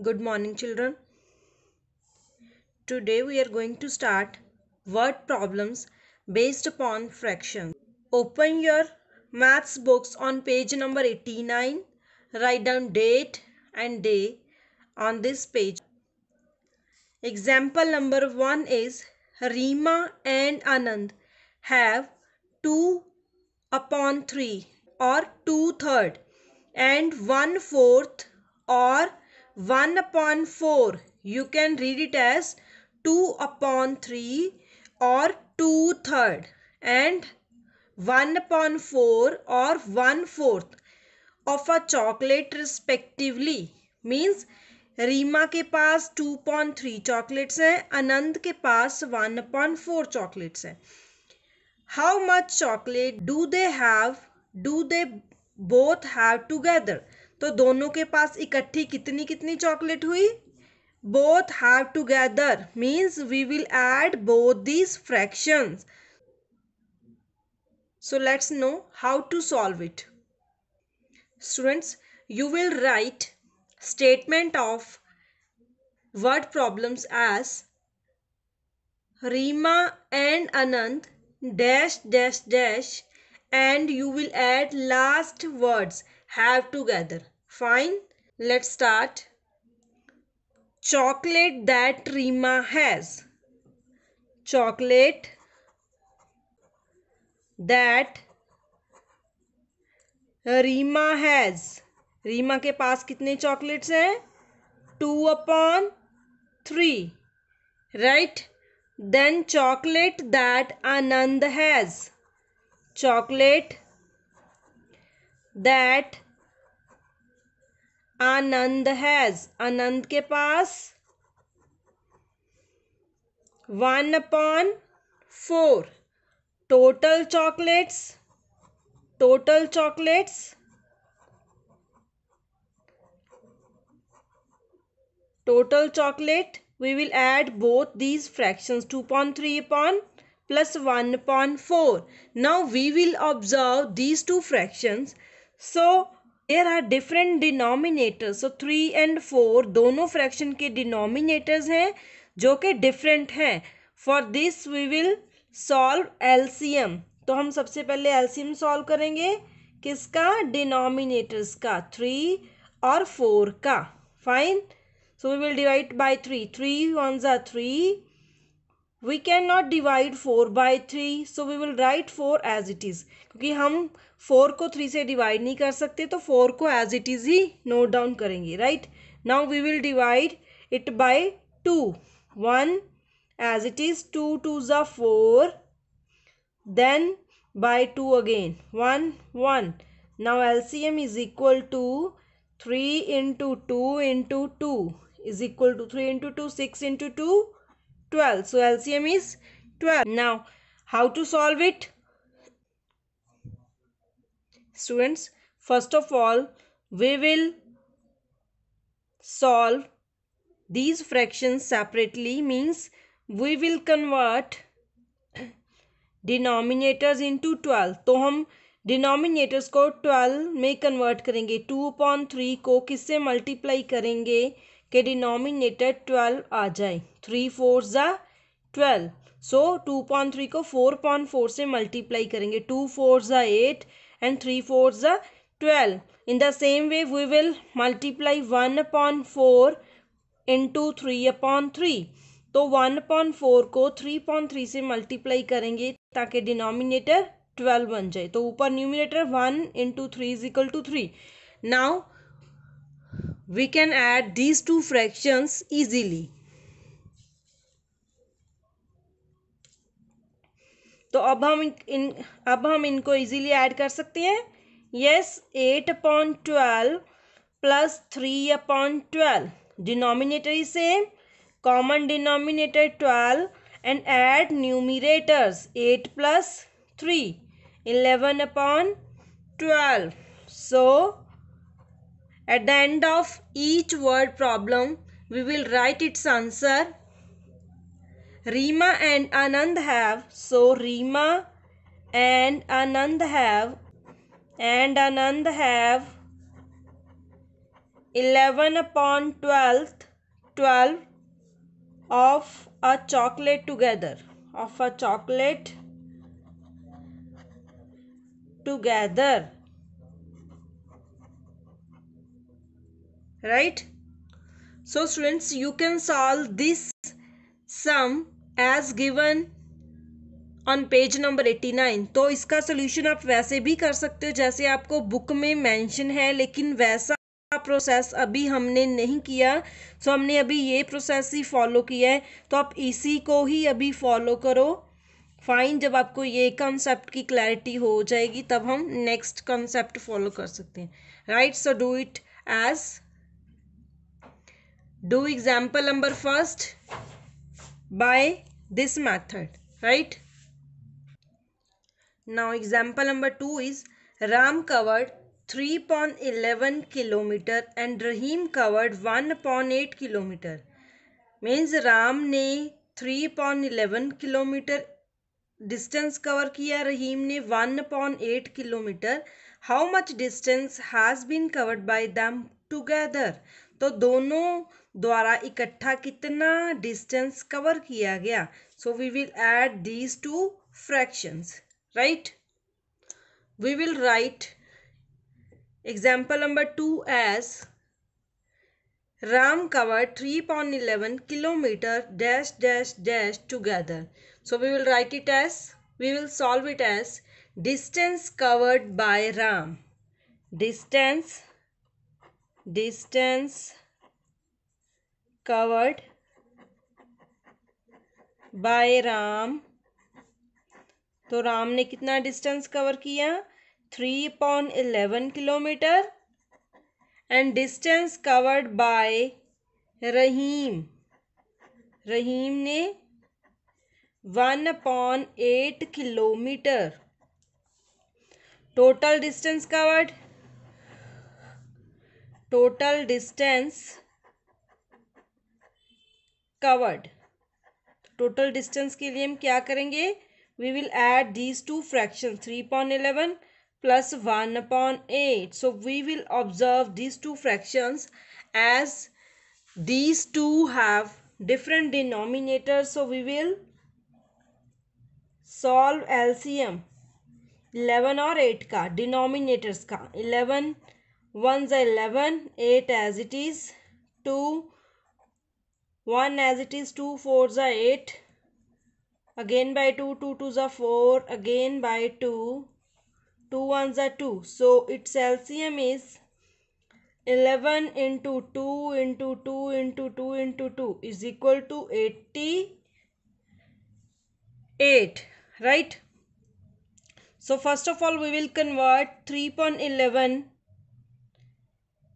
Good morning, children. Today we are going to start word problems based upon fractions. Open your maths books on page number 89. Write down date and day on this page. Example number 1 is Reema and Anand have 2 upon 3 or 2/3 and 1/4 or 1 upon 4. You can read it as 2 upon 3 or 2/3 and 1 upon 4 or 1/4 of a chocolate respectively. Means Reema के पास 2/3 chocolates हैं, आनंद के पास 1/4 chocolates हैं. How much chocolate do they have? Do they both have together? तो दोनों के पास इकट्ठी कितनी कितनी चॉकलेट हुई? Both have together means we will add both these fractions. So let's know how to solve it. Students, you will write statement of word problems as Reema and Anand dash dash dash and you will add last words have together. Fine. Let's start. Chocolate that Reema has. Chocolate that Reema has. रीमा के पास कितने chocolates हैं? 2/3. Right. Then chocolate that Anand has. Chocolate that Anand has. Anand के पास 1/4. Total chocolates. Total chocolates we will add both these fractions 2/3 upon plus 1/4. Now we will observe these two fractions. So there are different denominators. So 3 and 4 दोनों fraction के denominators हैं जो कि different हैं. For this we will solve LCM. तो हम सबसे पहले एलसीएम सॉल्व करेंगे किसका? डिनोमिनेटर्स का, 3 और 4 का. Fine. So we will divide by 3. 3 1s are 3. We can not divide 4 by 3. So we will write 4 as it is. क्योंकि हम 4 को 3 से डिवाइड नहीं कर सकते तो 4 को एज इट इज ही नोट डाउन करेंगे. Right. Now we will divide it by 2. 1 as it is. 2 2s are 4. Then by 2 again. 1 1. Now LCM is equal to 3 into 2 into 2 is equal to 3 into 2 6 into 2 12. So LCM is 12. Now how to solve it? Students, first of all we will solve these fractions separately. Means we will convert denominators into 12. तो हम denominators को 12 में convert करेंगे. 2/3 को किससे multiply करेंगे कि denominator 12 आ जाए? 3 4s are 12. सो 2/3 को 4/4 से मल्टीप्लाई करेंगे. 2 4s are 8 and 3 4s are 12. In the same way we will multiply 1/4 into 3/3. तो 1/4 को 3/3 से मल्टीप्लाई करेंगे ताकि डिनोमिनेटर 12 बन जाए. तो ऊपर numerator 1 into 3 is equal to 3. Now we can add these two fractions easily. तो अब हम इनको इजीली ऐड कर सकते हैं. Yes. 8/12 plus 3/12. Denominator is same. Common denominator 12 and add numerators 8 plus 3 11/12. So at the end of each word problem we will write its answer. Reema and Anand have. So Reema and Anand have 11 upon 12 of a chocolate together. Of a chocolate together. Right? So students, you can solve this sum as given on page number 89। तो इसका solution आप वैसे भी कर सकते हो जैसे आपको बुक में मेंशन है, लेकिन वैसा प्रोसेस अभी हमने नहीं किया। सो हमने अभी ये प्रोसेस ही फॉलो किया है, तो आप इसी को ही अभी फॉलो करो। फाइन, जब आपको ये कॉन्सेप्ट की क्लैरिटी हो जाएगी तब हम नेक्स्ट कॉन्सेप्ट फॉलो कर सकते हैं। Right, so do it as do example number first by this method. Right, now example number 2 is Ram covered 3.11 kilometer and Rahim covered 1.8 kilometer. Means Ram ने 3.11 kilometre distance cover किया, रहीम ने 1.8 kilometre. How much distance has been covered by them together. तो दोनों द्वारा इकट्ठा कितना distance cover किया गया। So we will add these two fractions. Right, we will write example number 2 as Ram covered 3.11 kilometer dash dash dash together. So we will write it as, we will solve it as distance covered by Ram. Distance covered by Ram. तो राम ने कितना distance cover किया, 3.11 kilometre. And distance covered by Rahim, Rahim ने 1.8 kilometre. Total distance covered, total distance covered. Total distance के लिए हम क्या करेंगे, we will add these two fractions 3.11 plus 1.8. So we will observe these two fractions as these two have different denominators. So we will solve LCM 11 और 8 का, denominators का। 11 1s are 11, 8 as it is, 2 1 as it is, 2 4s are 8, again by 2, 2 2s are 4, again by 2, 2 1s are 2. So its LCM is 11 into 2 into 2 into 2 into 2 is equal to 88. Right? So first of all we will convert 3.11,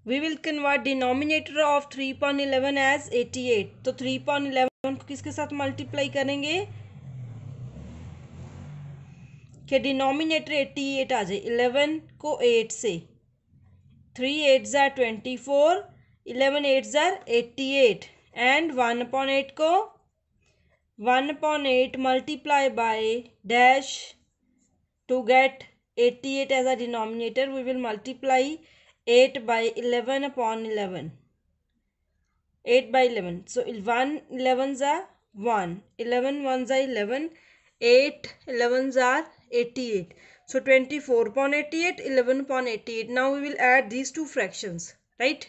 we will convert denominator of 3.11 as 88. तो 3.11 को किसके साथ multiply करेंगे कि denominator 88 आ जाए। 11 को 8 से, 3 8s are 24, 11 8s are 88 and 1/8 को 1/8 multiply by dash to get 88 as a denominator. We will multiply 8 by 11 upon 11, 8 by 11. So 1 11s are 1, 11 1s are 11, 8 11s are 88. So 24/88, 11/88. Now we will add these two fractions. Right?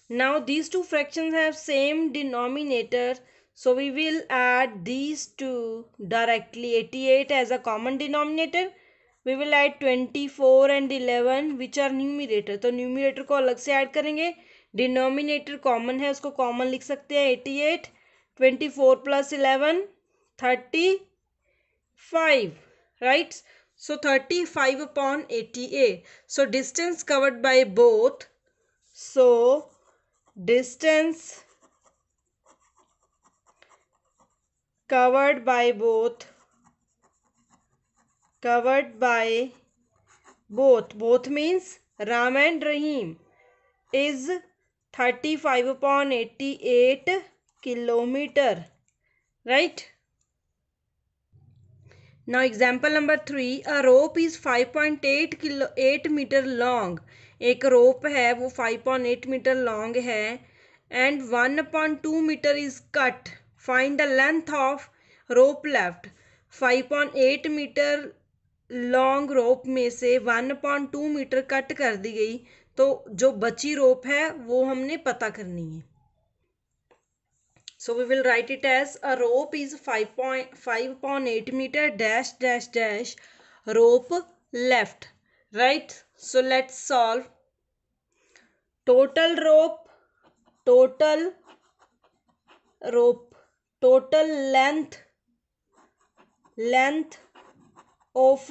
Now these two fractions have same denominator. So we will add these two directly. 88 as a common denominator. We will add 24 and 11 which are numerator. तो numerator को अलग से add करेंगे। Denominator common है, उसको common लिख सकते हैं 88, 24 plus 11 35. Right? So 35 upon 88. So distance covered by both. So distance covered by both, both means Ram and Rahim is 35 upon 88 kilometer. Right? Now example number 3, a rope is 5.8 meter long. एक रोप है वो 5.8 metre long है and 1.2 metre is cut, find the length of rope left. 5.8 metre long rope में से 1.2 metre cut कर दी गई, तो जो बची रोप है वो हमने पता करनी है। So we will write it as a rope is 5.8 meter dash dash dash rope left, right? So let's solve. Total rope, total rope, total length of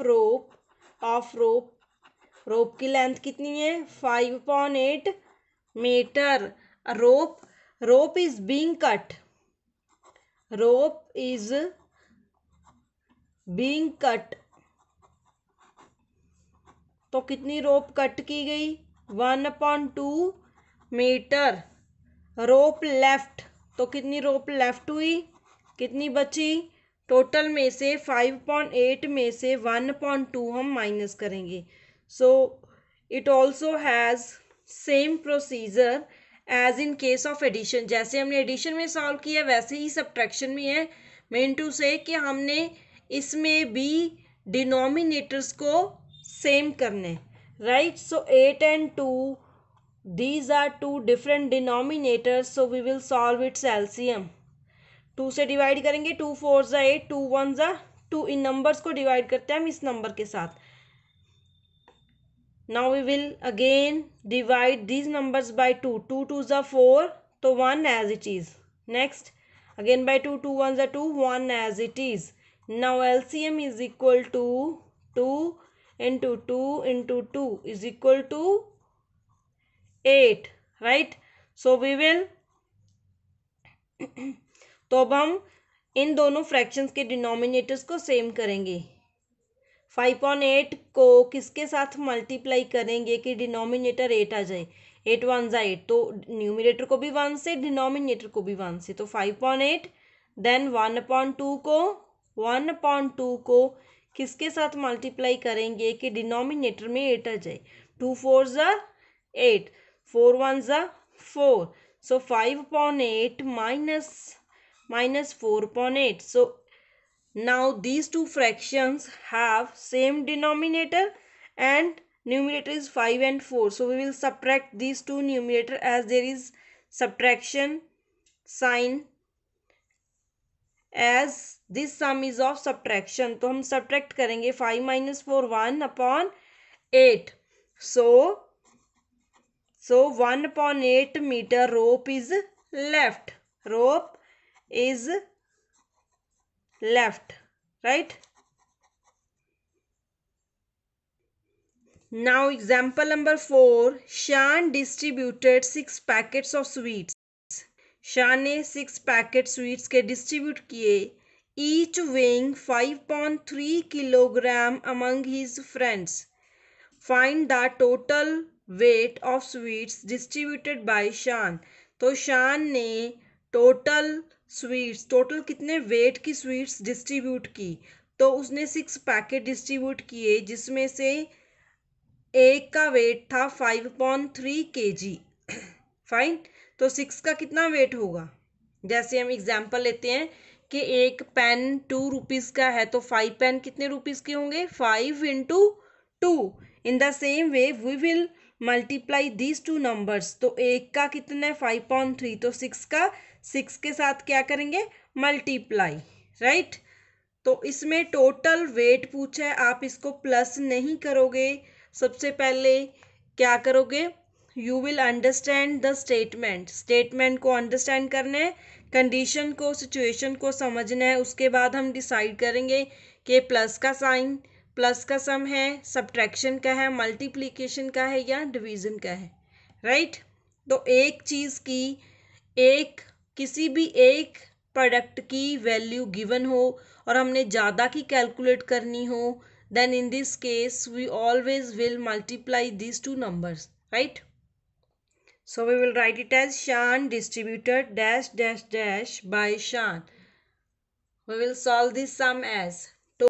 rope की लेंथ कितनी है 5.8 metre. rope is being cut, rope is being cut, तो कितनी रोप cut की गई 1.2 metre. रोप left, तो कितनी रोप left हुई, कितनी बची, टोटल में से 5.8 में से 1.2 हम माइनस करेंगे। So it also has same procedure as in case of addition. जैसे हमने एडिशन में सॉल्व किया वैसे ही सब्ट्रैक्शन में है। मीन टू से कि हमने इसमें भी डिनोमिनेटर्स को सेम करने, right. So 8 and 2, these are two different denominators, so we will solve its LCM। 2 से डिवाइड करेंगे, 2 4 जा 8, 2 1 जा 2, इन नंबर्स को डिवाइड करते हैं हम इस नंबर के साथ। Now we will again divide these numbers by 2, 2 2 जा 4, तो 1 as it is. Next again by 2, 2 1 जा 2, 1 as it is. Now LCM is equal to 2 into 2 into 2 is equal to 8, right? So we will तो अब हम इन दोनों fractions के denominators को same करेंगे। 5.8 को किसके साथ मल्टीप्लाई करेंगे कि डिनोमिनेटर 8 आ जाए, 8 1 जा 8, तो न्यूमिनेटर को भी 1 से डिनोमिनेटर को भी 1 से, तो 5.8 देन 1.2 को किसके साथ मल्टीप्लाई करेंगे कि डिनोमिनेटर में 8 आ जाए, 2 4 जा 8, 4 1 जा 4, so 5.8 minus 4.8, so now these two fractions have same denominator and numerator is 5 and 4, so we will subtract these two numerator as there is subtraction sign, as this sum is of subtraction, तो हम subtract करेंगे 5 minus 4 1/8, so 1.8 meter rope is left, right? Now example number 4, Shan distributed 6 packets of sweets. शान ने 6 packet sweets के distribute किए, each weighing 5.3 kilogram among his friends, find the total weight of sweets distributed by शान। तो शान ने total कितने wait की स्वीट्स डिस्ट्रीब्यूट की, तो उसने 6 पैकेट डिस्ट्रीब्यूट किए जिसमें से एक का वेट था 5.3 kg, फाइन। तो 6 का कितना वेट होगा, जैसे हम एग्जाम्पल लेते हैं कि एक पेन 2 रुपीज़ का है, तो 5 पेन कितने रुपीज़ के होंगे, 5 into 2। In the same way we will multiply these two numbers, तो एक का कितना है 5.3, तो 6 का 6 के साथ क्या करेंगे मल्टीप्लाई, राइट। तो इसमें टोटल वेट पूछा है, आप इसको प्लस नहीं करोगे, सबसे पहले क्या करोगे, you will understand the statement को अंडरस्टैंड करना है, कंडीशन को सिचुएशन को समझना है, उसके बाद हम डिसाइड करेंगे कि प्लस का साइन प्लस का सम है, सब्ट्रैक्शन का है, मल्टीप्लिकेशन का है या डिवीजन का है, राइट। तो एक चीज़ की किसी भी एक प्रोडक्ट की वैल्यू गिवन हो और हमने ज़्यादा की कैलकुलेट करनी हो, then in this case we always will multiply these two numbers, right? So we will write it as Shan distributed dash dash dash by Shan. We will solve this sum as